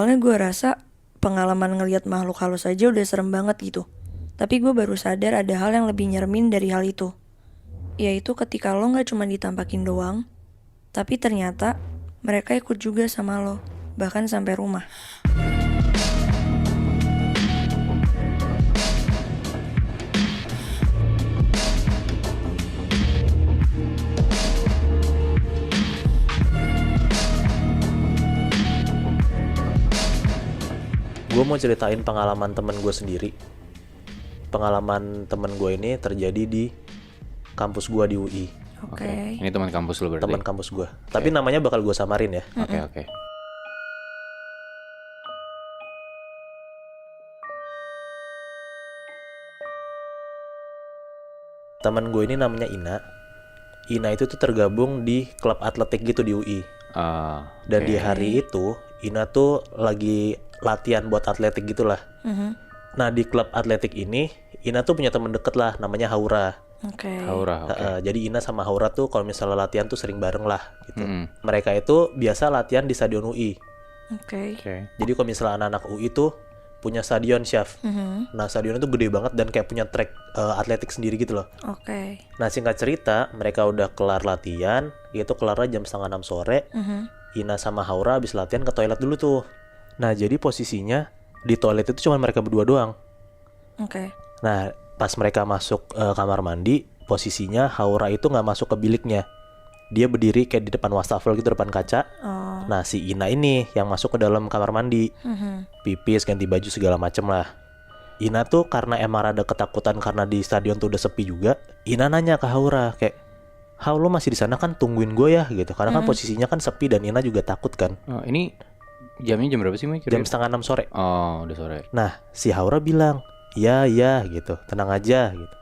Awalnya gue rasa pengalaman ngelihat makhluk halus aja udah serem banget gitu. Tapi gue baru sadar ada hal yang lebih nyeremin dari hal itu. Yaitu ketika lo gak cuma ditampakin doang, tapi ternyata mereka ikut juga sama lo, bahkan sampai rumah. Gue mau ceritain pengalaman temen gue sendiri. Pengalaman temen gue ini terjadi di kampus gue di UI. Oke. Ini teman kampus lo berarti? Teman kampus gue. Tapi namanya bakal gue samarin ya. Oke. Temen gue ini namanya Ina. Ina itu tuh tergabung di klub atletik gitu di UI. Dan di hari itu Ina tuh lagi latihan buat atletik gitulah. Nah di klub atletik ini Ina tuh punya temen deket lah, namanya Haura. Oke. Haura, oke. Jadi Ina sama Haura tuh kalau misalnya latihan tuh sering bareng lah gitu. Mereka itu biasa latihan di stadion UI. Oke. Jadi kalau misalnya anak-anak UI tuh punya stadion, Syaf. Nah stadion itu gede banget dan kayak punya track atletik sendiri gitu loh. Oke. Nah singkat cerita, mereka udah kelar latihan, itu kelarnya jam 5:30 sore. Ina sama Haura habis latihan ke toilet dulu tuh. Nah jadi posisinya di toilet itu cuma mereka berdua doang. Oke. Nah pas mereka masuk kamar mandi, posisinya Haura itu nggak masuk ke biliknya. Dia berdiri kayak di depan wastafel gitu, depan kaca. Nah si Ina ini yang masuk ke dalam kamar mandi, pipis, ganti baju segala macem lah. Ina tuh karena emang rada ketakutan karena di stadion tuh udah sepi juga. Ina nanya ke Haura kayak, "Hau, lo masih di sana kan, tungguin gue ya," gitu. Karena kan posisinya kan sepi dan Ina juga takut kan. Ini jamnya jam berapa sih, Mike? Jam 5:30 sore. Oh, udah sore. Nah si Haura bilang, "Ya gitu, tenang aja," gitu.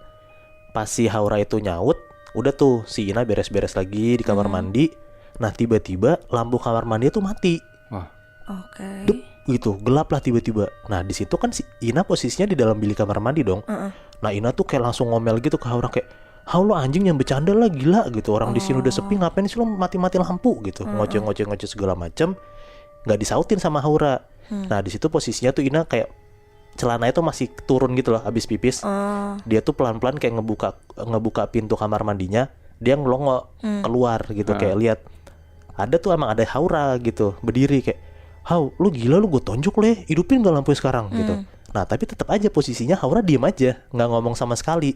Pas si Haura itu nyaut, udah tuh si Ina beres-beres lagi di kamar mandi. Nah tiba-tiba lampu kamar mandi tuh mati. Wah. Oke. Dup, gitu, gelap lah tiba-tiba. Nah di situ kan si Ina posisinya di dalam bilik kamar mandi dong. Nah Ina tuh kayak langsung ngomel gitu ke Haura kayak, "Hau, lo anjing yang bercanda lah, gila gitu. Orang di sini udah sepi, ngapain sih lo mati-mati lampu gitu." Ngoceh-ngoceh segala macem. Nggak disautin sama Haura. Nah di situ posisinya tuh Ina kayak celananya tuh masih turun gitu loh abis pipis. Dia tuh pelan-pelan kayak ngebuka pintu kamar mandinya. Dia ngelongo keluar gitu, kayak lihat ada tuh emang ada Haura gitu berdiri kayak, "Hau, lu gila lu, gue tonjok lo ya, hidupin gak lampunya sekarang," gitu. Nah tapi tetap aja posisinya Haura diem aja, nggak ngomong sama sekali.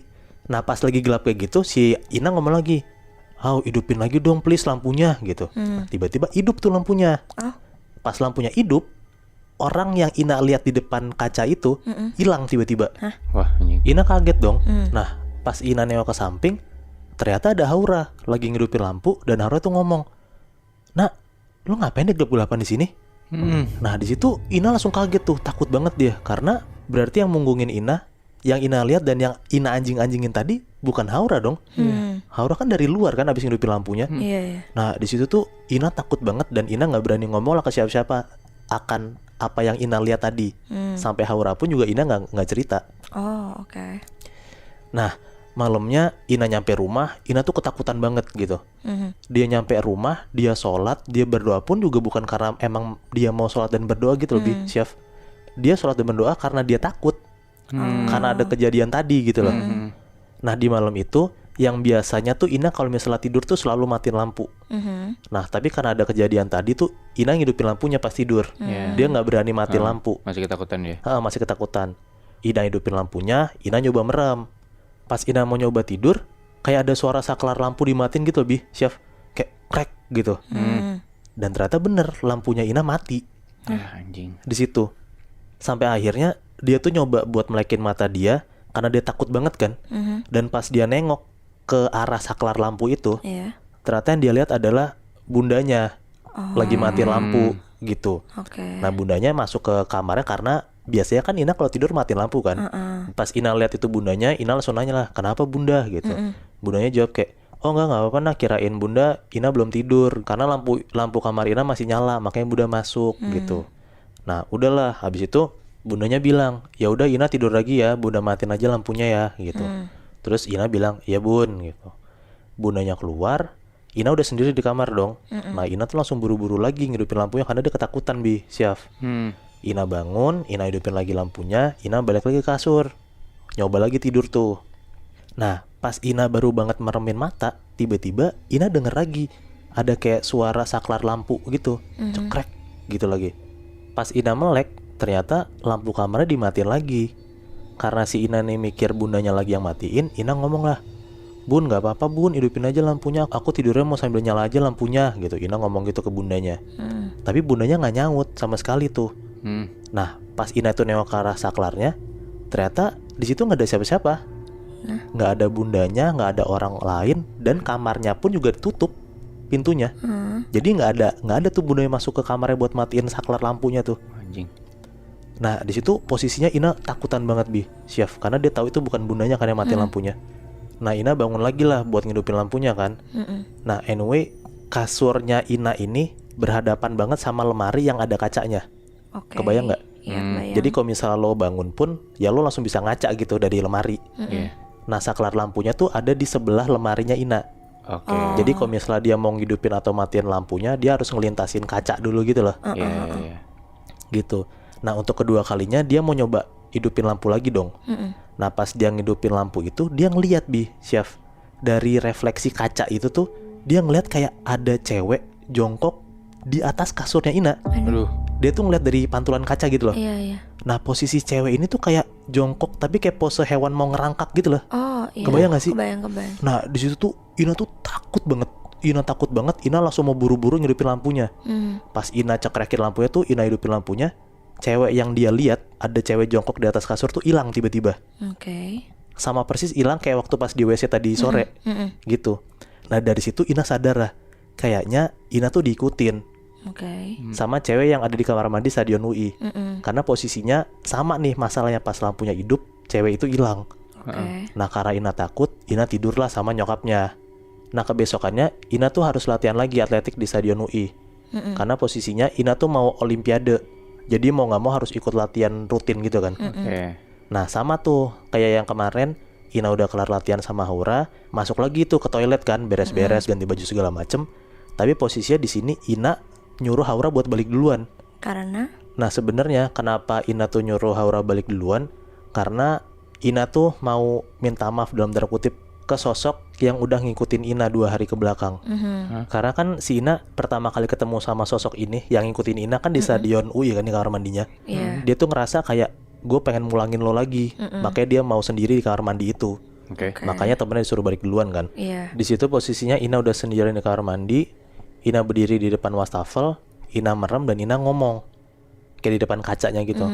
Nah pas lagi gelap kayak gitu, si Ina ngomong lagi, "Hau, hidupin lagi dong please lampunya," gitu. Tiba-tiba hidup tuh lampunya. Pas lampunya hidup, orang yang Ina lihat di depan kaca itu hilang tiba-tiba. Wah, anjing. Ina kaget dong. Nah pas Ina nengok ke samping, ternyata ada Haura lagi ngidupin lampu. Dan Haura tuh ngomong, "Nak, lu ngapain deh gelap-gelapan di sini?" Nah di situ Ina langsung kaget tuh, takut banget dia. Karena berarti yang munggungin Ina, yang Ina lihat dan yang Ina anjing-anjingin tadi bukan Haura dong. Haura kan dari luar kan abis ngidupin lampunya. Iya. Nah di situ tuh Ina takut banget dan Ina nggak berani ngomong lah ke siapa-siapa akan apa yang Ina lihat tadi. Sampai Haura pun juga Ina nggak cerita. Oh, oke. Nah malamnya Ina nyampe rumah, Ina tuh ketakutan banget gitu. Dia nyampe rumah, dia sholat, dia berdoa pun juga bukan karena emang dia mau sholat dan berdoa gitu lebih, Chef. Dia sholat dan berdoa karena dia takut. Karena ada kejadian tadi gitu loh. Nah di malam itu yang biasanya tuh Ina kalau misalnya tidur tuh selalu matiin lampu. Nah tapi karena ada kejadian tadi tuh Ina ngidupin lampunya pas tidur. Dia nggak berani matiin lampu. Masih ketakutan dia? Masih ketakutan. Ina hidupin lampunya, Ina nyoba merem. Pas Ina mau nyoba tidur, kayak ada suara saklar lampu dimatiin gitu lebih, Chef. Kayak krek gitu. Dan ternyata bener lampunya Ina mati. Anjing. Di situ. Sampai akhirnya dia tuh nyoba buat melekin mata dia karena dia takut banget kan. Dan pas dia nengok ke arah saklar lampu itu, ternyata yang dia lihat adalah bundanya lagi matiin lampu gitu. Nah bundanya masuk ke kamarnya karena biasanya kan Ina kalau tidur matiin lampu kan. Pas Ina lihat itu bundanya, Ina langsung nanya lah, "Kenapa bunda?" gitu. Bundanya jawab kayak, "Oh enggak apa-apa, nah kirain bunda Ina belum tidur karena lampu kamar Ina masih nyala, makanya bunda masuk," gitu. Nah udahlah, habis itu bundanya bilang, "Ya udah Ina tidur lagi ya, bunda matiin aja lampunya ya," gitu. Terus Ina bilang, "Iya bun," gitu. Bundanya keluar, Ina udah sendiri di kamar dong. Nah Ina tuh langsung buru-buru lagi ngidupin lampunya karena dia ketakutan Bi, Syaf. Ina bangun, Ina hidupin lagi lampunya, Ina balik lagi ke kasur. Nyoba lagi tidur tuh. Nah pas Ina baru banget meremin mata, tiba-tiba Ina denger lagi ada kayak suara saklar lampu gitu, cekrek gitu lagi. Pas Ina melek, ternyata lampu kamarnya dimatiin lagi. Karena si Ina nih mikir bundanya lagi yang matiin, Ina ngomong lah, "Bun, gak apa-apa bun, hidupin aja lampunya, aku tidurnya mau sambil nyala aja lampunya," gitu. Ina ngomong gitu ke bundanya. Tapi bundanya gak nyaut sama sekali tuh. Nah pas Ina tuh nengok ke arah saklarnya, ternyata di situ nggak ada siapa-siapa, nggak ada bundanya, nggak ada orang lain, dan kamarnya pun juga ditutup pintunya. Jadi nggak ada tuh bundanya masuk ke kamarnya buat matiin saklar lampunya tuh. Anjing. Nah di situ posisinya Ina takutan banget Bi, Syaf, karena dia tahu itu bukan bundanya kan yang matiin lampunya. Nah Ina bangun lagi lah buat ngidupin lampunya kan. Nah anyway, kasurnya Ina ini berhadapan banget sama lemari yang ada kacanya. Oke. Kebayang nggak? Iya, kebayang. Jadi kalau misalnya lo bangun pun, ya lo langsung bisa ngaca gitu dari lemari. Iya. Nah saklar lampunya tuh ada di sebelah lemarinya Ina. Oke. Jadi kalau misalnya dia mau ngidupin atau matiin lampunya, dia harus ngelintasin kaca dulu gitu loh. Iya. Gitu. Nah untuk kedua kalinya dia mau nyoba hidupin lampu lagi dong. Nah pas dia ngidupin lampu itu, dia ngeliat Bi, Syaf, dari refleksi kaca itu tuh, dia ngeliat kayak ada cewek jongkok di atas kasurnya Ina. Aduh. Dia tuh ngeliat dari pantulan kaca gitu loh. Iya. Nah posisi cewek ini tuh kayak jongkok tapi kayak pose hewan mau ngerangkak gitu loh. Oh iya. Kebayang gak sih? Kebayang. Nah di situ tuh Ina tuh takut banget. Ina langsung mau buru-buru ngidupin lampunya. Pas Ina cekrekin lampunya tuh, Ina hidupin lampunya, cewek yang dia lihat, ada cewek jongkok di atas kasur tuh hilang tiba-tiba. Oke. Sama persis hilang kayak waktu pas di WC tadi sore. Gitu. Nah dari situ Ina sadar lah, kayaknya Ina tuh diikutin Oke. sama cewek yang ada di kamar mandi Stadion UI. Karena posisinya sama nih masalahnya, pas lampunya hidup, cewek itu hilang. Oke. Nah karena Ina takut, Ina tidurlah sama nyokapnya. Nah kebesokannya Ina tuh harus latihan lagi atletik di Stadion UI. Karena posisinya Ina tuh mau olimpiade. Jadi mau gak mau harus ikut latihan rutin gitu kan. Oke. Nah sama tuh kayak yang kemarin, Ina udah kelar latihan sama Haura, masuk lagi tuh ke toilet kan, beres-beres, ganti baju segala macem. Tapi posisinya di sini Ina nyuruh Haura buat balik duluan. Karena? Nah sebenarnya kenapa Ina tuh nyuruh Haura balik duluan, karena Ina tuh mau minta maaf dalam tanda kutip ke sosok yang udah ngikutin Ina 2 hari ke belakang. Karena kan si Ina pertama kali ketemu sama sosok ini yang ngikutin Ina kan di Stadion UI kan, di kamar mandinya. Dia tuh ngerasa kayak, gue pengen mulangin lo lagi. Makanya dia mau sendiri di kamar mandi itu. Oke. Makanya temennya disuruh balik duluan kan. Iya. Di situ posisinya Ina udah sendirian di kamar mandi. Ina berdiri di depan wastafel, Ina merem dan Ina ngomong kayak di depan kacanya gitu.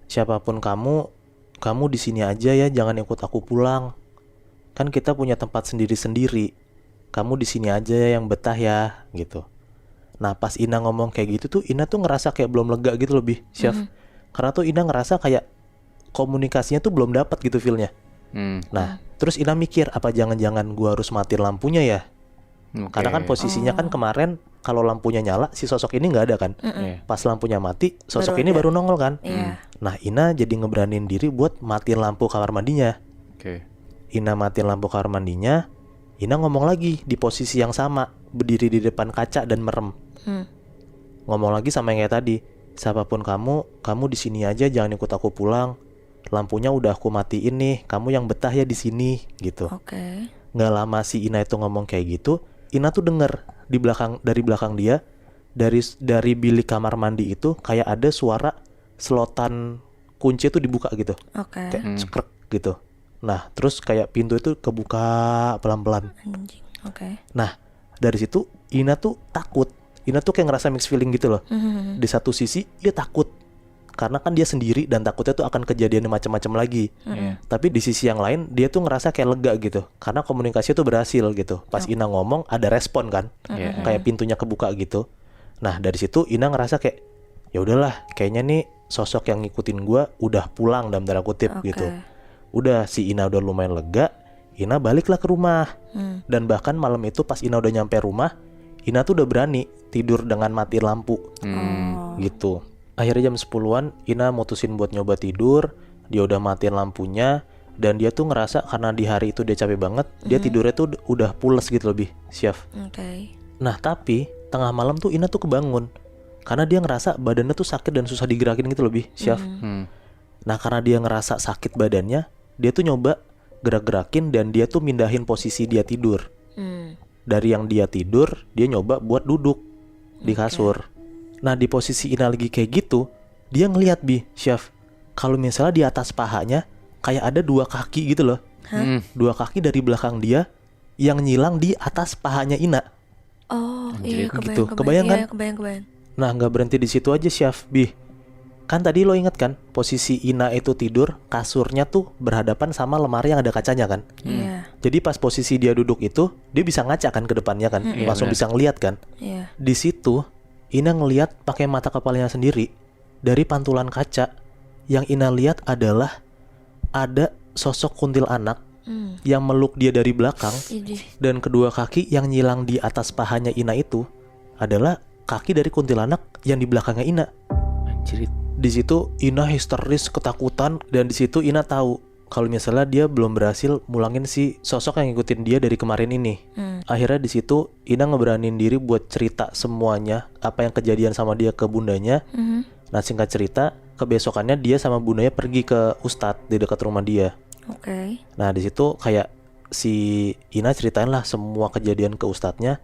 Siapapun kamu di sini aja ya, jangan ikut aku pulang. Kan kita punya tempat sendiri-sendiri. Kamu di sini aja ya yang betah ya, gitu. Nah pas Ina ngomong kayak gitu tuh, Ina tuh ngerasa kayak belum lega gitu lebih, Syaf. Karena tuh Ina ngerasa kayak komunikasinya tuh belum dapat gitu feelnya. Nah terus Ina mikir, apa jangan-jangan gua harus matiin lampunya ya? Karena kan posisinya kan kemarin kalau lampunya nyala, si sosok ini nggak ada kan. Pas lampunya mati, sosok ini baru nongol kan. Nah Ina jadi ngeberanin diri buat matiin lampu kamar mandinya. Oke. Ina matiin lampu kamar mandinya, Ina ngomong lagi di posisi yang sama, berdiri di depan kaca dan merem. Ngomong lagi sama yang kayak tadi, siapapun kamu di sini aja, jangan ikut aku pulang. Lampunya udah aku matiin nih, kamu yang betah ya di sini, gitu. Oke. Nggak lama si Ina itu ngomong kayak gitu, Ina tuh denger dari belakang dia, dari bilik kamar mandi itu kayak ada suara selotan kunci itu dibuka gitu. Oke. Kayak cekrek gitu. Nah terus kayak pintu itu kebuka pelan-pelan. Anjing. Oke. Nah dari situ Ina tuh takut. Ina tuh kayak ngerasa mixed feeling gitu loh. Di satu sisi dia takut karena kan dia sendiri dan takutnya tuh akan kejadian macam-macam lagi. Tapi di sisi yang lain dia tuh ngerasa kayak lega gitu karena komunikasinya tuh berhasil gitu. Pas Ina ngomong ada respon kan, kayak pintunya kebuka gitu. Nah dari situ Ina ngerasa kayak, ya udahlah, kayaknya nih sosok yang ngikutin gua udah pulang dalam tanda kutip gitu. Udah si Ina udah lumayan lega, Ina baliklah ke rumah. Dan bahkan malam itu pas Ina udah nyampe rumah, Ina tuh udah berani tidur dengan mati lampu. Gitu. Akhirnya jam 10-an Ina mutusin buat nyoba tidur. Dia udah matiin lampunya. Dan dia tuh ngerasa karena di hari itu dia capek banget, dia tidurnya tuh udah pules gitu lebih, Syaf. Oke. Nah tapi tengah malam tuh Ina tuh kebangun karena dia ngerasa badannya tuh sakit dan susah digerakin gitu lebih, Syaf. Nah karena dia ngerasa sakit badannya, dia tuh nyoba gerak-gerakin dan dia tuh mindahin posisi dia tidur. Dari yang dia tidur, dia nyoba buat duduk di kasur. Nah di posisi Ina lagi kayak gitu, dia ngeliat Syaf, kalau misalnya di atas pahanya kayak ada 2 kaki gitu loh. 2 kaki dari belakang dia yang nyilang di atas pahanya Ina. Oh Anjir. iya, Gitu, kebayang kan? Iya, kebayang. Nah nggak berhenti di situ aja Syaf, kan tadi lo inget kan posisi Ina itu tidur, kasurnya tuh berhadapan sama lemari yang ada kacanya kan. Iya. Jadi pas posisi dia duduk itu, dia bisa ngaca kan ke depannya kan, langsung benar. bisa ngeliat kan. Iya. Di situ Ina ngeliat pakai mata kepalanya sendiri dari pantulan kaca. Yang Ina lihat adalah ada sosok kuntilanak yang meluk dia dari belakang, Idih. dan kedua kaki yang nyilang di atas pahanya Ina itu adalah kaki dari kuntilanak yang di belakangnya Ina. Anjir. Di situ Ina histeris, ketakutan, dan di situ Ina tahu kalau misalnya dia belum berhasil mulangin si sosok yang ngikutin dia dari kemarin ini. Akhirnya di situ Ina ngeberanin diri buat cerita semuanya apa yang kejadian sama dia ke bundanya. Nah singkat cerita, kebesokannya dia sama bundanya pergi ke ustadz di dekat rumah dia. Oke. Nah di situ kayak si Ina ceritain lah semua kejadian ke ustadznya,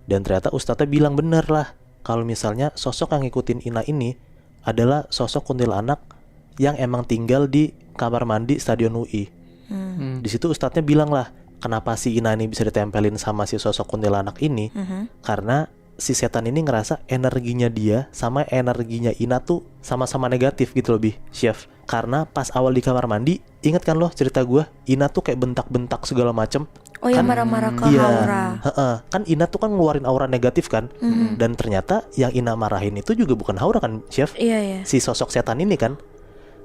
dan ternyata ustadznya bilang bener lah kalau misalnya sosok yang ngikutin Ina ini adalah sosok kuntilanak yang emang tinggal di kamar mandi Stadion UI. Di situ ustadznya bilang lah kenapa si Ina ini bisa ditempelin sama si sosok kuntilanak ini, karena si setan ini ngerasa energinya dia sama energinya Ina tuh sama-sama negatif gitu lebih, Syaf. Karena pas awal di kamar mandi, inget kan lo cerita gue, Ina tuh kayak bentak-bentak segala macem. Oh ya, marah-marah ke Iya, Haura. kan Ina tuh kan ngeluarin aura negatif kan, dan ternyata yang Ina marahin itu juga bukan Haura kan, Chef? Iya. Si sosok setan ini kan.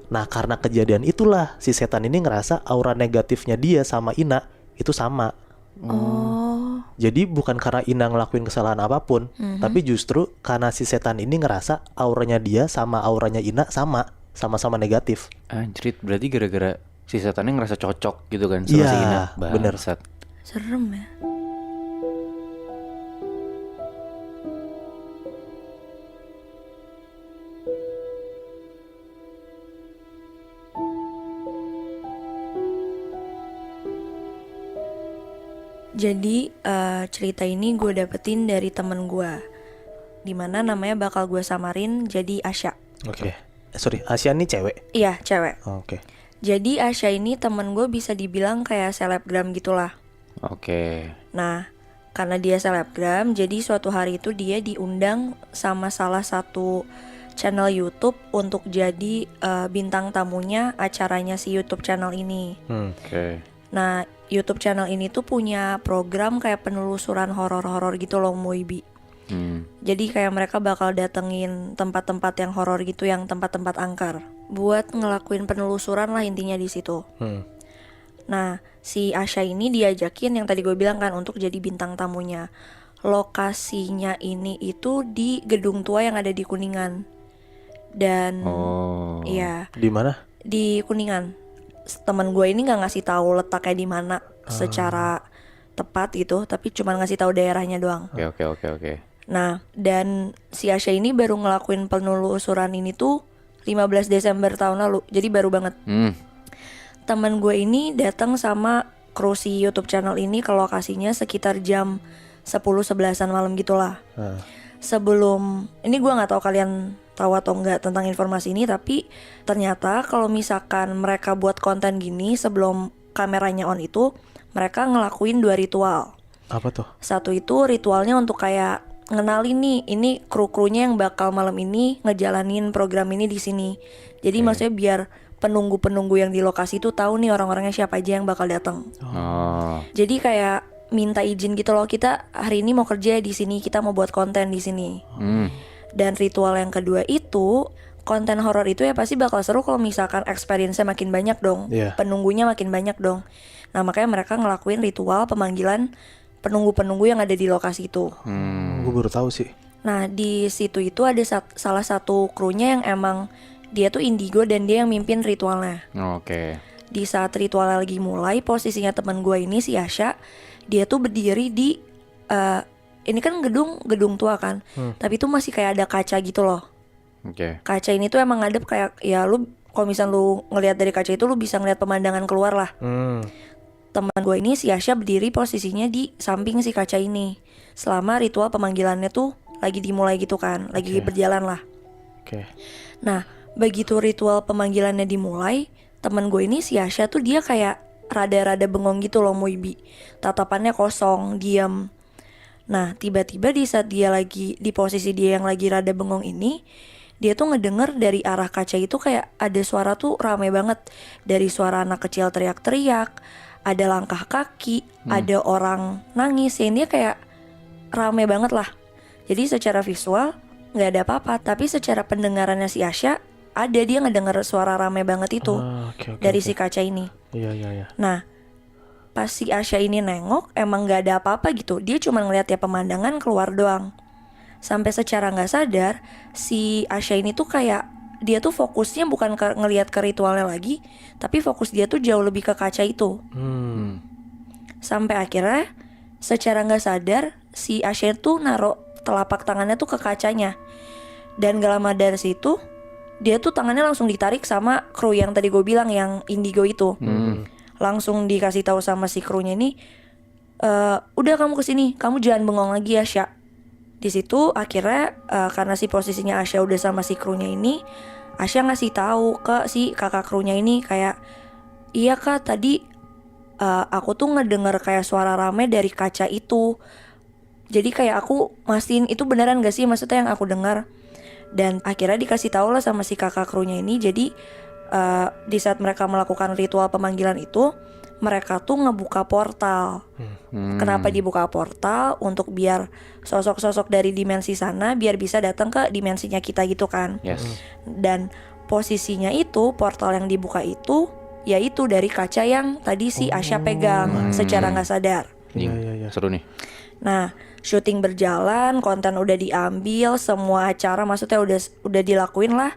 Nah karena kejadian itulah si setan ini ngerasa aura negatifnya dia sama Ina itu sama. Oh. Jadi bukan karena Ina ngelakuin kesalahan apapun, tapi justru karena si setan ini ngerasa auranya dia sama auranya Ina sama-sama negatif. Anjir, berarti gara-gara si setannya ngerasa cocok gitu kan sama Iya, si Ina. bener. Bangsat. Serem ya. Jadi cerita ini gue dapetin dari temen gue, dimana namanya bakal gue samarin jadi Asya. Oke. Sorry, Asia ini cewek. Iya, cewek. Oke. Jadi Asya ini temen gue bisa dibilang kayak selebgram gitulah. Oke. Nah, karena dia selebgram, jadi suatu hari itu dia diundang sama salah satu channel YouTube untuk jadi bintang tamunya acaranya si YouTube channel ini. Oke. Nah, YouTube channel ini tuh punya program kayak penelusuran horor-horor gitu loh, Moibi. Jadi kayak mereka bakal datengin tempat-tempat yang horor gitu, yang tempat-tempat angker, buat ngelakuin penelusuran lah intinya di situ. Nah, si Asya ini diajakin yang tadi gue bilang kan untuk jadi bintang tamunya. Lokasinya ini itu di gedung tua yang ada di Kuningan. Dan Oh. iya, Di mana? di Kuningan. Temen gue ini nggak ngasih tahu letaknya di mana secara tepat gitu, tapi cuma ngasih tahu daerahnya doang. Oke. Nah, dan si Asya ini baru ngelakuin penelusuran ini tuh 15 Desember tahun lalu. Jadi baru banget. Temen gue ini datang sama kru si YouTube channel ini ke lokasinya sekitar jam 10-11an malam gitulah. Sebelum ini gue nggak tahu kalian tahu atau enggak tentang informasi ini, tapi ternyata kalau misalkan mereka buat konten gini sebelum kameranya on itu, mereka ngelakuin 2 ritual. Apa tuh? Satu itu ritualnya untuk kayak ngenalin nih, ini kru-krunya yang bakal malam ini ngejalanin program ini di sini. Jadi maksudnya biar penunggu-penunggu yang di lokasi itu tahu nih orang-orangnya siapa aja yang bakal datang. Oh. Jadi kayak minta izin gitu loh, kita hari ini mau kerja di sini, kita mau buat konten di sini. Dan ritual yang kedua itu, konten horor itu ya pasti bakal seru kalau misalkan experience-nya makin banyak dong, penunggunya makin banyak dong. Nah makanya mereka ngelakuin ritual pemanggilan penunggu-penunggu yang ada di lokasi itu. Gue baru tahu sih. Nah di situ itu ada salah satu krunya yang emang dia tuh indigo dan dia yang mimpin ritualnya. Oke. Di saat ritualnya lagi mulai, posisinya teman gue ini si Asya, dia tuh berdiri di ini kan gedung tua kan, tapi itu masih kayak ada kaca gitu loh. Oke. Kaca ini tuh emang ngadep kayak ya lu kalau misalnya lu ngelihat dari kaca itu lu bisa ngeliat pemandangan keluar lah. Teman gue ini si Asya berdiri posisinya di samping si kaca ini selama ritual pemanggilannya tuh lagi dimulai gitu kan, lagi berjalan lah. Oke. Nah, begitu ritual pemanggilannya dimulai, teman gue ini si Asya tuh dia kayak rada-rada bengong gitu loh Muibi. Tatapannya kosong, diam. Nah, tiba-tiba di saat dia lagi di posisi dia yang lagi rada bengong ini, dia tuh ngedenger dari arah kaca itu kayak ada suara tuh rame banget. Dari suara anak kecil teriak-teriak, ada langkah kaki, ada orang nangis. Yang dia kayak rame banget lah. Jadi secara visual gak ada apa-apa, tapi secara pendengarannya si Asya ada, dia ngedenger suara rame banget itu dari si kaca ini. Iya. Nah, pas si Asya ini nengok, emang gak ada apa-apa gitu. Dia cuma ngeliat ya pemandangan keluar doang. Sampai secara gak sadar, si Asya ini tuh kayak dia tuh fokusnya bukan ngeliat ke ritualnya lagi, tapi fokus dia tuh jauh lebih ke kaca itu. Sampai akhirnya secara gak sadar si Asya tuh naruh telapak tangannya tuh ke kacanya. Dan gak lama dari situ dia tuh tangannya langsung ditarik sama kru yang tadi gue bilang, yang indigo itu. Langsung dikasih tahu sama si krunya ini, udah kamu kesini, kamu jangan bengong lagi ya Asya. Di situ akhirnya karena si posisinya Asya udah sama si krunya ini, Asya ngasih tahu ke si kakak krunya ini kayak, iya kak tadi aku tuh ngedenger kayak suara rame dari kaca itu. Jadi kayak aku mastiin itu beneran gak sih maksudnya yang aku dengar. Dan akhirnya dikasih tahu lah sama si kakak krunya ini. Jadi di saat mereka melakukan ritual pemanggilan itu, mereka tuh ngebuka portal. Kenapa dibuka portal? Untuk biar sosok-sosok dari dimensi sana biar bisa datang ke dimensinya kita gitu kan. Dan posisinya itu, portal yang dibuka itu yaitu dari kaca yang tadi si Asya pegang secara gak sadar. Iya. Seru nih. Nah, syuting berjalan, konten udah diambil, semua acara maksudnya udah dilakuin lah.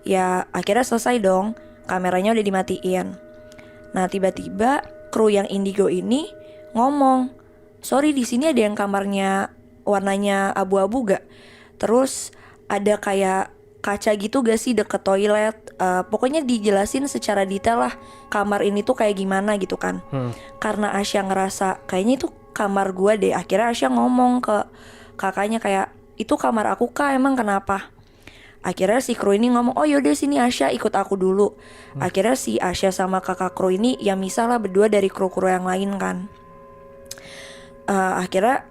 Ya akhirnya selesai dong, kameranya udah dimatiin. Nah, tiba-tiba kru yang indigo ini ngomong, sorry di sini ada yang kamarnya warnanya abu-abu gak? Terus ada kayak kaca gitu gak sih deket toilet? Pokoknya dijelasin secara detail lah kamar ini tuh kayak gimana gitu kan. Karena Asya ngerasa kayaknya itu kamar gue deh, akhirnya Asya ngomong ke kakaknya kayak, itu kamar aku kak, emang kenapa? Akhirnya si kru ini ngomong, oh yaudah sini Asya ikut aku dulu. Akhirnya si Asya sama kakak kru ini ya misah lah berdua dari kru-kru yang lain kan. Akhirnya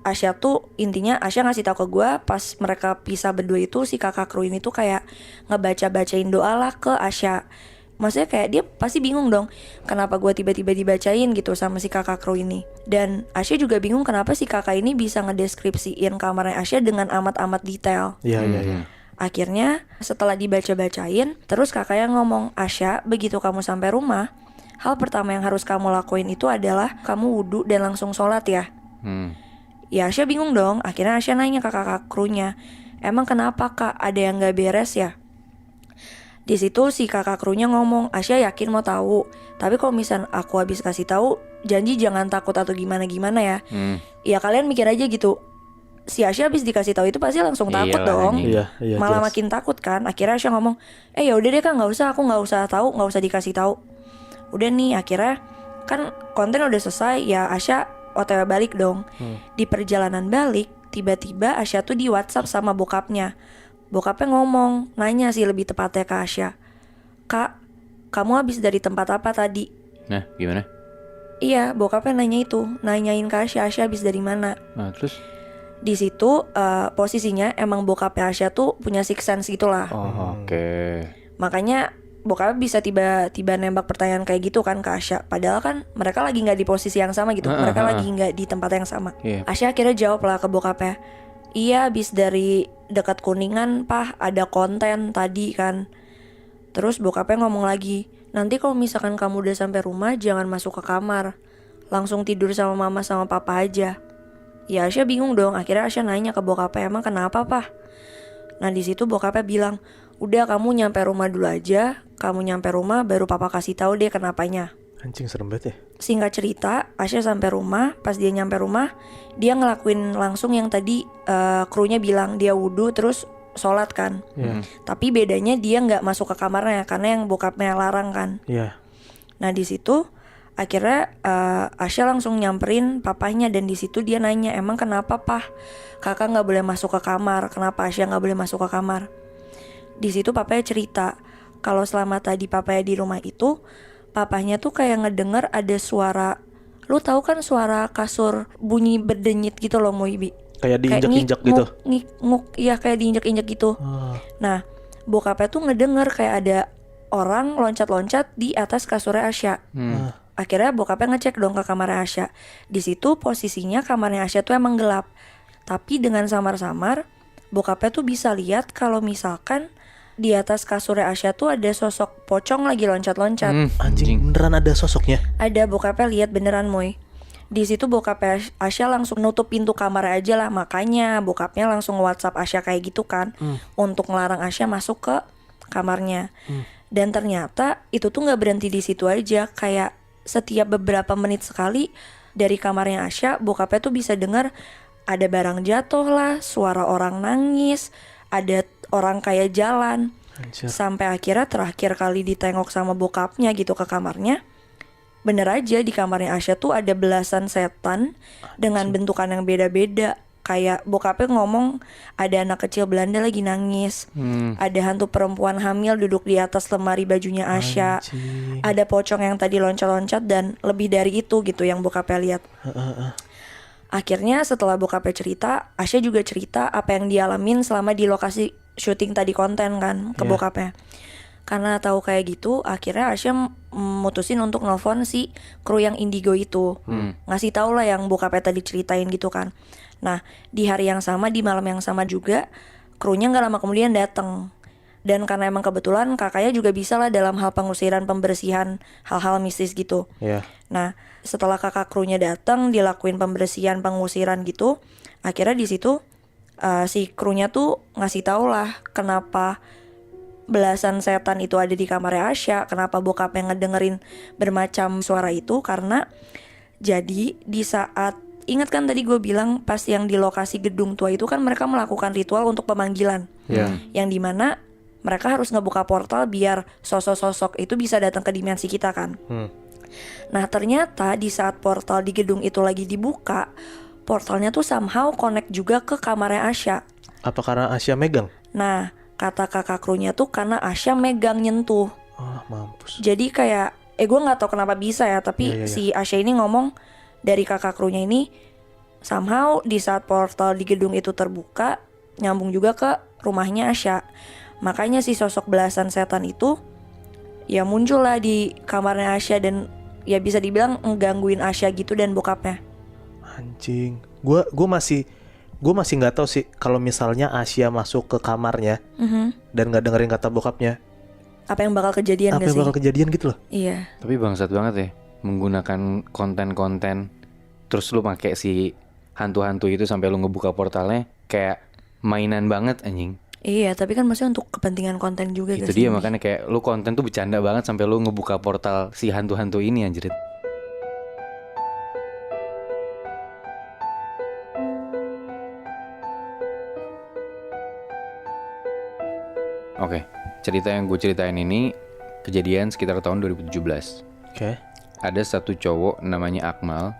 Asya tuh intinya Asya ngasih tahu ke gue pas mereka pisah berdua itu, si kakak kru ini tuh kayak ngebaca-bacain doa lah ke Asya. Maksudnya kayak dia pasti bingung dong, kenapa gue tiba-tiba dibacain gitu sama si kakak kru ini. Dan Asya juga bingung kenapa si kakak ini bisa ngedeskripsiin kamarnya Asya dengan amat-amat detail. Iya. Akhirnya setelah dibaca-bacain, terus kakaknya ngomong, Asya begitu kamu sampai rumah, hal pertama yang harus kamu lakuin itu adalah kamu wudhu dan langsung sholat ya. Ya Asya bingung dong, akhirnya Asya nanya ke kakak krunya, emang kenapa kak, ada yang gak beres ya? Di situ si kakak krunya ngomong, Asya yakin mau tahu, tapi kalau misal aku habis kasih tahu, janji jangan takut atau gimana-gimana ya. Ya kalian mikir aja gitu. Si Asya habis dikasih tahu itu pasti langsung takut dong. Iya, Malah jelas. makin takut kan. Akhirnya Asya ngomong, ya udah deh kak, aku nggak usah tahu, nggak usah dikasih tahu. Udah nih, akhirnya kan konten udah selesai, ya Asya OTW balik dong. Di perjalanan balik, tiba-tiba Asya tuh di WhatsApp sama bokapnya. Bokapnya ngomong, nanya sih lebih tepatnya ke Asya, kak, kamu habis dari tempat apa tadi? Nah, gimana? Iya, bokapnya nanyain ke Asya habis dari mana. Nah, terus? Di situ posisinya emang bokapnya Asya tuh punya six sense gitulah. Oke. Makanya bokapnya bisa tiba-tiba nembak pertanyaan kayak gitu kan ke Asya. Padahal kan mereka lagi nggak di posisi yang sama gitu. Mereka lagi nggak di tempat yang sama. Asya akhirnya jawab lah ke bokapnya, iya habis dari dekat Kuningan pah, ada konten tadi kan. Terus bokapnya ngomong lagi, nanti kalau misalkan kamu udah sampai rumah jangan masuk ke kamar, langsung tidur sama mama sama papa aja. Ya Asya bingung dong, akhirnya Asya nanya ke bokapnya, emang kenapa pah? Nah di situ bokapnya bilang, udah kamu nyampe rumah dulu aja, kamu nyampe rumah baru papa kasih tahu deh kenapanya. Anjing serem banget ya. Singkat cerita, Asya sampai rumah. Pas dia nyampe rumah, dia ngelakuin langsung yang tadi krunya bilang. Dia wudhu terus sholat kan. Tapi bedanya dia nggak masuk ke kamarnya karena yang bokapnya larang kan. Iya. Nah di situ akhirnya Asya langsung nyamperin papahnya, dan di situ dia nanya, emang kenapa pah kakak nggak boleh masuk ke kamar? Kenapa Asya nggak boleh masuk ke kamar? Di situ papanya cerita kalau selama tadi papanya di rumah itu, papahnya tuh kayak ngedenger ada suara, lu tahu kan suara kasur bunyi berdenyit gitu loh Moibi. Kayak diinjak-injak gitu. Ngik, iya kayak diinjak-injak gitu. Nah, bokapnya tuh ngedenger kayak ada orang loncat-loncat di atas kasurnya Asya. Akhirnya bokapnya ngecek dong ke kamarnya Asya. Di situ posisinya kamarnya Asya tuh emang gelap. Tapi dengan samar-samar bokapnya tuh bisa lihat kalau misalkan di atas kasurnya Asya tuh ada sosok pocong lagi loncat-loncat. Anjing beneran ada sosoknya. Ada, bokapnya lihat beneran Moy. Di situ bokapnya Asya langsung nutup pintu kamar aja lah. Makanya bokapnya langsung WhatsApp Asya kayak gitu kan, untuk ngelarang Asya masuk ke kamarnya. Dan ternyata itu tuh nggak berhenti di situ aja. Kayak setiap beberapa menit sekali dari kamarnya Asya, bokapnya tuh bisa dengar ada barang jatuh lah, suara orang nangis, ada orang kayak jalan. Anjir. Sampai akhirnya terakhir kali ditengok sama bokapnya gitu ke kamarnya, bener aja di kamarnya Asya tuh ada belasan setan dengan bentukan yang beda-beda. Kayak bokapnya ngomong ada anak kecil Belanda lagi nangis, ada hantu perempuan hamil duduk di atas lemari bajunya Asya, ada pocong yang tadi loncat-loncat, dan lebih dari itu gitu yang bokapnya lihat. Akhirnya setelah bokapnya cerita, Asya juga cerita apa yang dialamin selama di lokasi syuting tadi konten kan ke bokapnya. Karena tahu kayak gitu, akhirnya Asya mutusin untuk nelfon si kru yang Indigo itu, ngasih tahu lah yang bokapnya tadi ceritain gitu kan. Nah di hari yang sama, di malam yang sama juga, krunya nggak lama kemudian datang. Dan karena emang kebetulan kakaknya juga bisa lah dalam hal pengusiran, pembersihan hal-hal mistis gitu. Nah setelah kakak krunya datang, dilakuin pembersihan, pengusiran gitu, akhirnya di situ si krunya tuh ngasih tahu lah kenapa belasan setan itu ada di kamarnya Asya, kenapa bokapnya ngedengerin bermacam suara itu. Karena jadi di saat, ingat kan tadi gue bilang pas yang di lokasi gedung tua itu kan mereka melakukan ritual untuk pemanggilan, yang dimana mereka harus ngebuka portal biar sosok-sosok itu bisa datang ke dimensi kita kan. Nah ternyata di saat portal di gedung itu lagi dibuka, portalnya tuh somehow connect juga ke kamarnya Asya. Apa karena Asya megang? Nah kata kakak krunya tuh karena Asya megang, nyentuh. Mampus. Jadi kayak gue nggak tahu kenapa bisa ya, tapi si Asya ini ngomong dari kakak krunya ini, somehow di saat portal di gedung itu terbuka, nyambung juga ke rumahnya Asya. Makanya si sosok belasan setan itu ya muncul lah di kamarnya Asya, dan ya bisa dibilang ngegangguin Asya gitu dan bokapnya. Anjing. Gue masih nggak tahu sih kalau misalnya Asya masuk ke kamarnya dan nggak dengerin kata bokapnya, apa yang bakal kejadian apa yang bakal kejadian gitu loh. Iya. Tapi bangsat banget ya, menggunakan konten-konten terus lu pakai si hantu-hantu itu sampai lu ngebuka portalnya, kayak mainan banget anjing. Iya, tapi kan maksudnya untuk kepentingan konten juga. Itu dia, makanya kayak lu konten tuh bercanda banget sampai lu ngebuka portal si hantu-hantu ini anjir. Oke, cerita yang gue ceritain ini kejadian sekitar tahun 2017. Oke. Ada satu cowok namanya Akmal.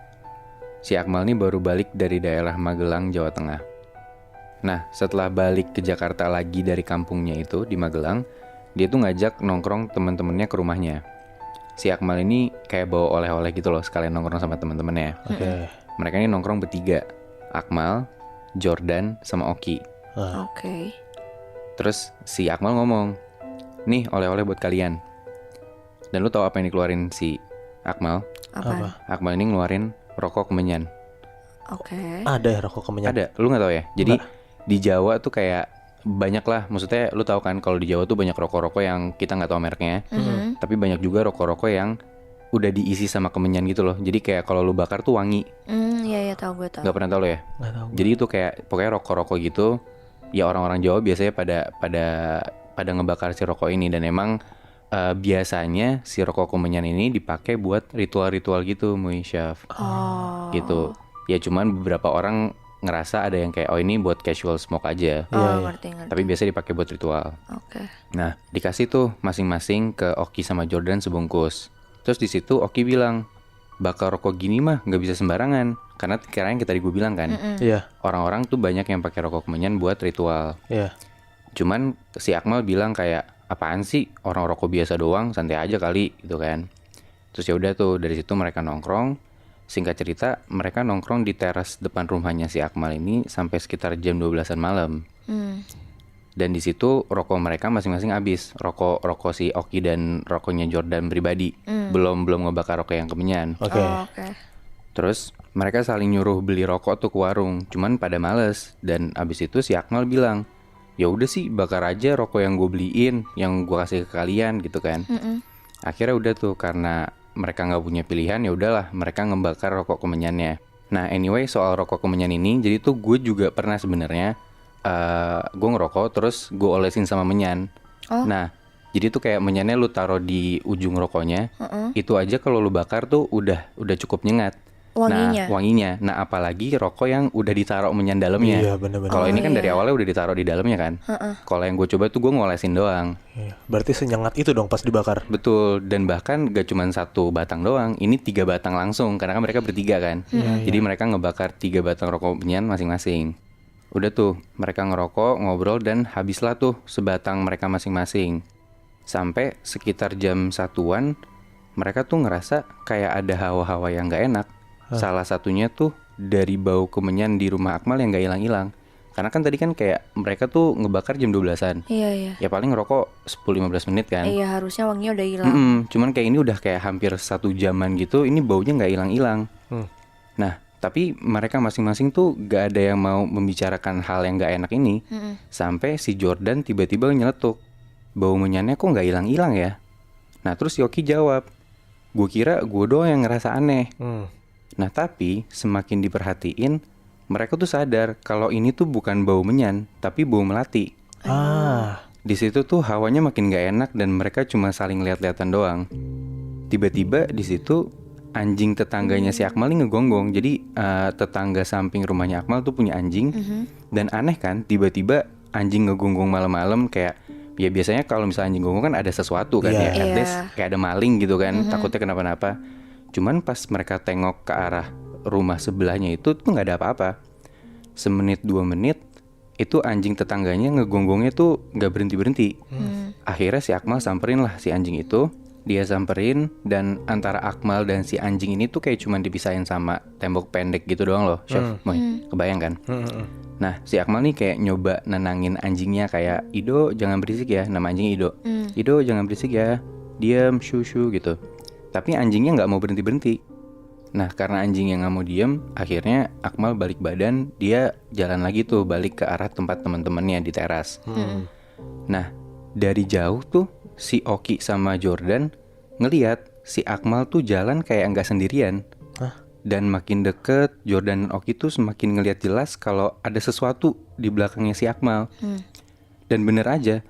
Si Akmal ini baru balik dari daerah Magelang, Jawa Tengah. Nah, setelah balik ke Jakarta lagi dari kampungnya itu di Magelang, dia tuh ngajak nongkrong teman-temannya ke rumahnya. Si Akmal ini kayak bawa oleh-oleh gitu loh, sekalian nongkrong sama teman-temannya. Oke. Mereka ini nongkrong bertiga, Akmal, Jordan, sama Oki. Oke. Terus si Akmal ngomong, nih oleh-oleh buat kalian. Dan lu tahu apa yang dikeluarin si Akmal? Apa? Akmal ini ngeluarin rokok kemenyan. Oke. Ada ya rokok kemenyan? Ada, lu nggak tahu ya? Jadi Nggak. di Jawa tuh kayak banyak lah, maksudnya lu tahu kan kalau di Jawa tuh banyak rokok-rokok yang kita nggak tahu mereknya, tapi banyak juga rokok-rokok yang udah diisi sama kemenyan gitu loh. Jadi kayak kalau lu bakar tuh wangi. Iya tahu, gue tahu. Nggak pernah tahu lo ya? Nggak tahu. Jadi itu kayak pokoknya rokok-rokok gitu. Ya orang-orang Jawa biasanya pada pada ngebakar si rokok ini. Dan emang biasanya si rokok kemenyan ini dipakai buat ritual-ritual gitu, Muisyaf. Gitu. Ya cuman beberapa orang ngerasa ada yang kayak oh ini buat casual smoke aja. Ngerti. Tapi biasa dipakai buat ritual. Oke. Nah, dikasih tuh masing-masing ke Oki sama Jordan sebungkus. Terus di situ Oki bilang, bakar rokok gini mah nggak bisa sembarangan. Karena yang tadi gue bilang kan, Iya. orang-orang tuh banyak yang pakai rokok kemenyan buat ritual. Iya. Cuman si Akmal bilang kayak apaan sih orang rokok biasa doang, santai aja kali gitu kan. Terus ya udah tuh dari situ mereka nongkrong. Singkat cerita mereka nongkrong di teras depan rumahnya si Akmal ini sampai sekitar jam 12-an malam. Dan di situ rokok mereka masing-masing habis. Rokok si Oki dan rokoknya Jordan pribadi. Belum ngebakar rokok yang kemenyan. Oke. Oke. Terus mereka saling nyuruh beli rokok tuh ke warung, cuman pada males. Dan abis itu si Akmal bilang, ya udah sih bakar aja rokok yang gue beliin, yang gue kasih ke kalian gitu kan. Akhirnya udah tuh karena mereka nggak punya pilihan, ya udahlah mereka ngebakar rokok kemenyannya. Nah anyway soal rokok kemenyan ini, jadi tuh gue juga pernah sebenarnya gue ngerokok terus gue olesin sama menyan. Nah jadi tuh kayak menyannya lu taruh di ujung rokoknya, itu aja kalau lu bakar tuh udah cukup nyengat. Wanginya. Nah, wanginya. Nah, apalagi rokok yang udah ditaruh menyan dalamnya. Iya, bener-bener. Kalau ini kan dari awalnya udah ditaruh di dalamnya kan. Kalau yang gue coba tuh gue ngolesin doang. Iya. Berarti senyengat itu dong pas dibakar. Betul. Dan bahkan gak cuma 1 batang doang. Ini 3 batang langsung. Karena kan mereka bertiga kan. Jadi mereka ngebakar 3 batang rokok menyan masing-masing. Udah tuh, mereka ngerokok, ngobrol, dan habislah tuh sebatang mereka masing-masing. Sampai sekitar jam 1-an, mereka tuh ngerasa kayak ada hawa-hawa yang gak enak. Salah satunya tuh dari bau kemenyan di rumah Akmal yang gak hilang-hilang. Karena kan tadi kan kayak mereka tuh ngebakar jam 12-an. Iya. Ya paling ngerokok 10-15 menit kan. Iya, harusnya wanginya udah hilang. Cuman kayak ini udah kayak hampir 1 jaman gitu, ini baunya gak hilang-hilang. Nah, tapi mereka masing-masing tuh gak ada yang mau membicarakan hal yang gak enak ini. Sampai si Jordan tiba-tiba nyeletuk, bau menyannya kok gak hilang-hilang ya? Nah terus Yoki jawab, gue kira gue doang yang ngerasa aneh. Nah tapi semakin diperhatiin, mereka tuh sadar kalau ini tuh bukan bau menyan, tapi bau melati. Di situ tuh hawanya makin gak enak dan mereka cuma saling lihat-lihatan doang. Tiba-tiba di situ anjing tetangganya si Akmal ini ngegonggong. Jadi tetangga samping rumahnya Akmal tuh punya anjing. Dan aneh kan, tiba-tiba anjing ngegonggong malam-malam kayak ya biasanya kalau misalnya anjing gonggong kan ada sesuatu kan ya, at least kayak ada maling gitu kan, takutnya kenapa-napa. Cuman pas mereka tengok ke arah rumah sebelahnya itu tuh nggak ada apa-apa. Semenit 2 menit itu anjing tetangganya ngegonggongnya tuh nggak berhenti-berhenti. Akhirnya si Akmal samperin lah si anjing itu. Dia samperin dan antara Akmal dan si anjing ini tuh kayak cuman dipisahin sama tembok pendek gitu doang loh, Chef. Kebayang kan? Nah si Akmal nih kayak nyoba nenangin anjingnya kayak, Ido jangan berisik ya, nama anjingnya Ido. Ido jangan berisik ya, diam, shushu gitu. Tapi anjingnya nggak mau berhenti-berhenti. Nah karena anjingnya nggak mau diem, akhirnya Akmal balik badan, dia jalan lagi tuh balik ke arah tempat teman-temannya di teras. Nah dari jauh tuh si Oki sama Jordan ngeliat si Akmal tuh jalan kayak nggak sendirian. Dan makin deket, Jordan dan Oki tuh semakin ngeliat jelas kalau ada sesuatu di belakangnya si Akmal. Dan bener aja,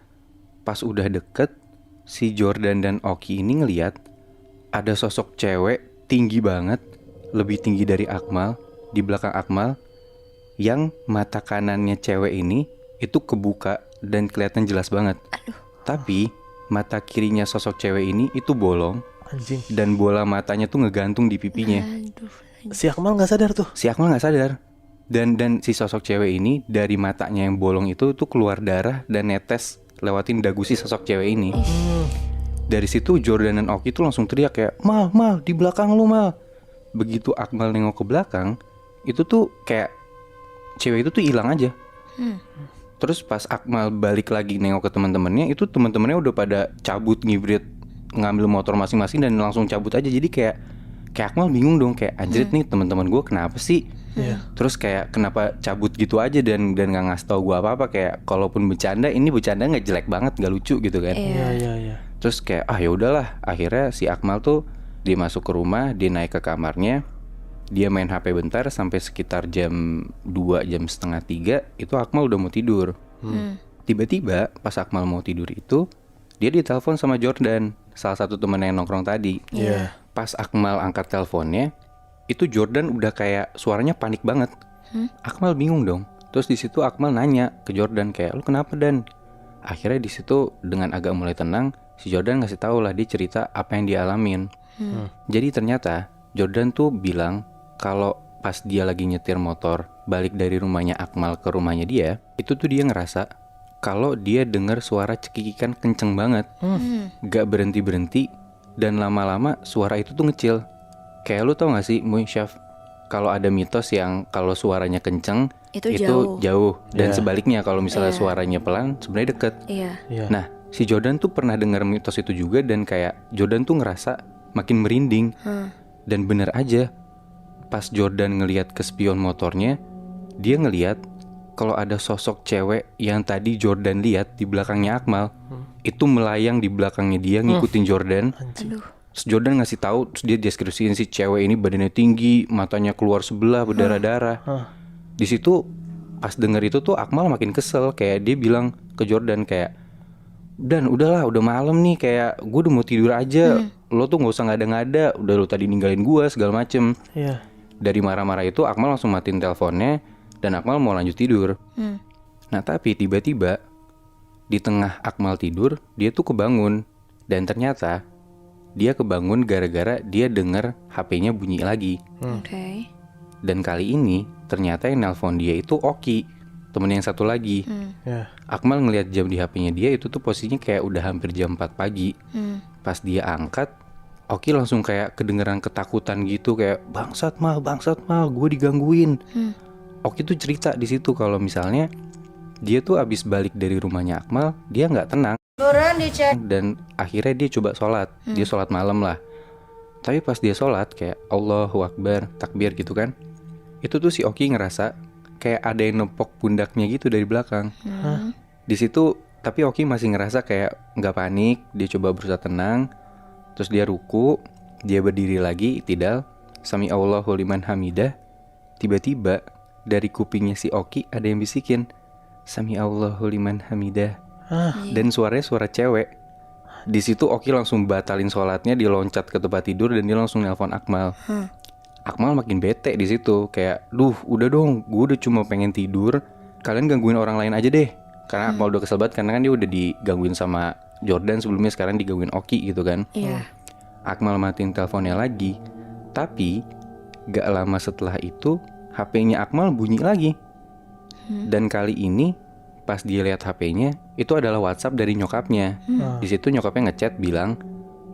pas udah deket, si Jordan dan Oki ini ngeliat ada sosok cewek tinggi banget, lebih tinggi dari Akmal, di belakang Akmal, yang mata kanannya cewek ini itu kebuka dan kelihatan jelas banget. Tapi mata kirinya sosok cewek ini itu bolong. Anjing. Dan bola matanya tuh ngegantung di pipinya. Si Akmal nggak sadar tuh. Si Akmal nggak sadar. Dan si sosok cewek ini dari matanya yang bolong itu tuh keluar darah dan netes lewatin dagu si sosok cewek ini. Dari situ Jordan dan Oki tuh langsung teriak kayak, Mal, di belakang lu Mal. Begitu Akmal nengok ke belakang, itu tuh kayak cewek itu tuh hilang aja. Terus pas Akmal balik lagi nengok ke teman-temannya, itu teman-temannya udah pada cabut ngibrit, ngambil motor masing-masing dan langsung cabut aja. Jadi kayak Akmal bingung dong, kayak anjrit nih teman-teman gue kenapa sih? Terus kayak kenapa cabut gitu aja dan nggak ngasih tau gue apa-apa. Kayak kalaupun bercanda, ini bercanda nggak jelek banget, nggak lucu gitu kan? Iya. Terus kayak ya udahlah, akhirnya si Akmal tuh dia masuk ke rumah, dia naik ke kamarnya, dia main HP bentar sampai sekitar jam 2, jam setengah 3 itu Akmal udah mau tidur. Tiba-tiba pas Akmal mau tidur itu, dia ditelepon sama Jordan, salah satu temen yang nongkrong tadi. Iya. Pas Akmal angkat teleponnya, itu Jordan udah kayak suaranya panik banget. Akmal bingung dong. Terus di situ Akmal nanya ke Jordan kayak, "Lu kenapa, Dan?" Akhirnya di situ dengan agak mulai tenang, si Jordan ngasih tahu lah, dia cerita apa yang dia alamin. Jadi ternyata Jordan tuh bilang kalau pas dia lagi nyetir motor balik dari rumahnya Akmal ke rumahnya dia, itu tuh dia ngerasa kalau dia dengar suara cekikikan kenceng banget, gak berhenti-berhenti, dan lama-lama suara itu tuh ngecil. Kayak lu tau gak sih, Muy Syaf, kalau ada mitos yang kalau suaranya kenceng Itu jauh, dan Iya. sebaliknya kalau misalnya Iya. suaranya pelan sebenarnya deket. Iya. Iya. Nah, si Jordan tuh pernah dengar mitos itu juga, dan kayak Jordan tuh ngerasa makin merinding. Dan bener aja, pas Jordan ngelihat ke spion motornya, dia ngelihat kalau ada sosok cewek yang tadi Jordan lihat di belakangnya Akmal, itu melayang di belakangnya dia ngikutin Jordan. Anjing. Aduh. Terus Jordan ngasih tahu, terus dia deskripsiin si cewek ini badannya tinggi, matanya keluar sebelah berdarah-darah. Di situ pas denger itu tuh Akmal makin kesel, kayak dia bilang ke Jordan kayak, "Dan udahlah, udah malam nih, kayak gue udah mau tidur aja. Lo tuh nggak usah ngada-ngada, udah lo tadi ninggalin gue segala macem." Iya. Dari marah-marah itu Akmal langsung matiin teleponnya dan Akmal mau lanjut tidur. Nah tapi tiba-tiba di tengah Akmal tidur, dia tuh kebangun. Dan ternyata dia kebangun gara-gara dia denger HP-nya bunyi lagi. Oke. Dan kali ini ternyata yang nelpon dia itu Oki, temen yang satu lagi. Iya. Akmal ngelihat jam di HP-nya dia itu tuh posisinya kayak udah hampir jam 4 pagi. Pas dia angkat, Oki langsung kayak kedengeran ketakutan gitu, kayak, bangsat mal, gue digangguin." Oki tuh cerita di situ kalau misalnya dia tuh abis balik dari rumahnya Akmal, dia nggak tenang. Dan akhirnya dia coba sholat, dia sholat malam lah. Tapi pas dia sholat kayak Allahu Akbar, takbir gitu kan, itu tuh si Oki ngerasa kayak ada yang nepok pundaknya gitu dari belakang. Di situ tapi Oki masih ngerasa kayak nggak panik, dia coba berusaha tenang. Terus dia ruku, dia berdiri lagi, itidal, Sami Allahu liman hamidah. Tiba-tiba dari kupingnya si Oki ada yang bisikin, Sami Allahu liman hamidah. Dan suaranya suara cewek. Di situ Oki langsung batalin sholatnya, dia loncat ke tempat tidur dan dia langsung nelpon Akmal. Akmal makin bete di situ, kayak, "Duh, udah dong, gue udah cuma pengen tidur, kalian gangguin orang lain aja deh." Karena Akmal udah kesel banget karena kan dia udah digangguin sama Jordan sebelumnya, sekarang digangguin Oki gitu kan. Iya. Akmal matiin teleponnya lagi. Tapi gak lama setelah itu HP-nya Akmal bunyi lagi. Dan kali ini pas dia lihat HP-nya, itu adalah WhatsApp dari nyokapnya. Di situ nyokapnya ngechat bilang,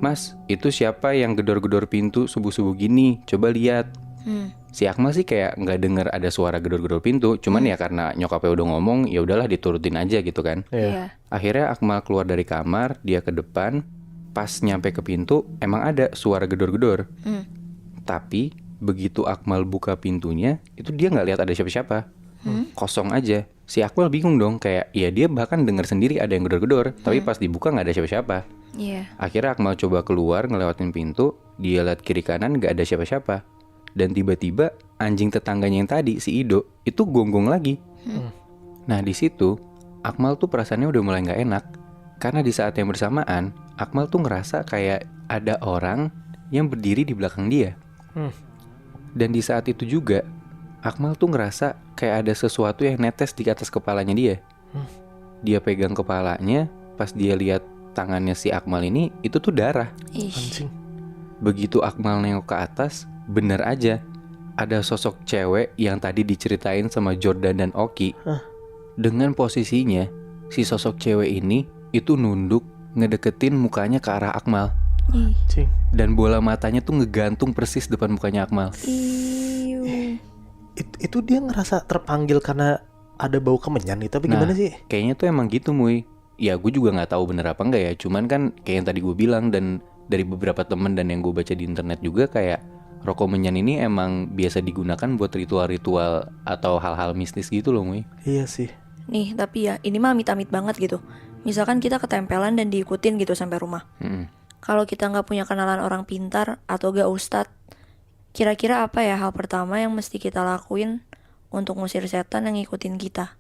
"Mas, itu siapa yang gedor-gedor pintu subuh-subuh gini? Coba lihat." Si Akmal sih kayak nggak denger ada suara gedor-gedor pintu, cuman ya karena nyokapnya udah ngomong, ya udahlah diturutin aja gitu kan. Iya. Akhirnya Akmal keluar dari kamar, dia ke depan. Pas nyampe ke pintu, emang ada suara gedor-gedor. Tapi begitu Akmal buka pintunya, itu dia nggak lihat ada siapa-siapa. Kosong aja. Si Akmal bingung dong, kayak ya dia bahkan dengar sendiri ada yang gedor-gedor, tapi pas dibuka nggak ada siapa-siapa. Iya. Akhirnya Akmal coba keluar ngelewatin pintu, dia lihat kiri kanan nggak ada siapa-siapa. Dan tiba-tiba anjing tetangganya yang tadi, si Ido, itu gonggong lagi. Nah di situ Akmal tuh perasaannya udah mulai nggak enak, karena di saat yang bersamaan Akmal tuh ngerasa kayak ada orang yang berdiri di belakang dia. Dan di saat itu juga Akmal tuh ngerasa kayak ada sesuatu yang netes di atas kepalanya dia. Dia pegang kepalanya, pas dia lihat tangannya si Akmal ini, itu tuh darah. Anjing. Begitu Akmal nengok ke atas, bener aja ada sosok cewek yang tadi diceritain sama Jordan dan Oki. Dengan posisinya, si sosok cewek ini itu nunduk ngedeketin mukanya ke arah Akmal. Anjing. Dan bola matanya tuh ngegantung persis depan mukanya Akmal. Itu dia ngerasa terpanggil karena ada bau kemenyan itu, tapi gimana sih? Kayaknya tuh emang gitu, Muy. Ya gue juga gak tahu bener apa enggak ya. Cuman kan kayak yang tadi gue bilang, dan dari beberapa temen dan yang gue baca di internet juga, kayak rokok menyan ini emang biasa digunakan buat ritual-ritual atau hal-hal mistis gitu loh, Muy. Iya sih. Nih, tapi ya ini mah amit-amit banget gitu. Misalkan kita ketempelan dan diikutin gitu sampai rumah. Kalau kita nggak punya kenalan orang pintar atau gak ustadz, kira-kira apa ya hal pertama yang mesti kita lakuin untuk ngusir setan yang ngikutin kita?